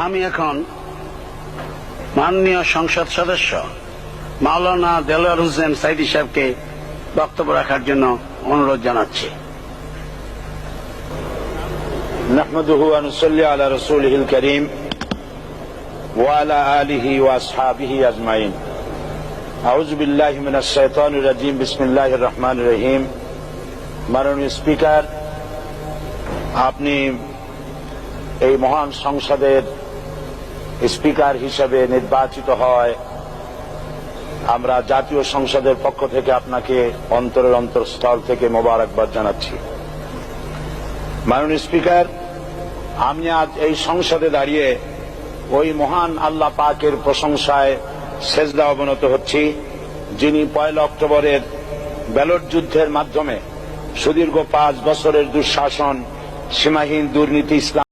আমি এখন মাননীয় সংসদ সদস্য মাওলানা দেলোয়ার হোসেন সাইদি সাহেবকে বক্তব্য রাখার জন্য অনুরোধ জানাচ্ছি। نحمده ونصلي على رسوله الكريم وعلى آله وأصحابه أجمعين أعوذ بالله من الشيطان الرجيم بسم الله الرحمن الرحيم মাননীয় স্পিকার, আপনি এই মহান সংসদের স্পিকার হিসেবে নির্বাচিত হয় আমরা জাতীয় সংসদের পক্ষ থেকে আপনাকে অন্তরের অন্তঃস্থল থেকে মোবারকবাদ জানাচ্ছি। মাননীয় স্পিকার, আমি আজ এই সংসদে দাঁড়িয়ে ওই মহান আল্লাহ পাকের প্রশংসায় সেজদা অবনত হচ্ছি, যিনি 1 অক্টোবরের ব্যালট যুদ্ধের মাধ্যমে সুদীর্ঘ 5 বছরের দুঃশাসন, সীমাহীন দুর্নীতি, ইসলাম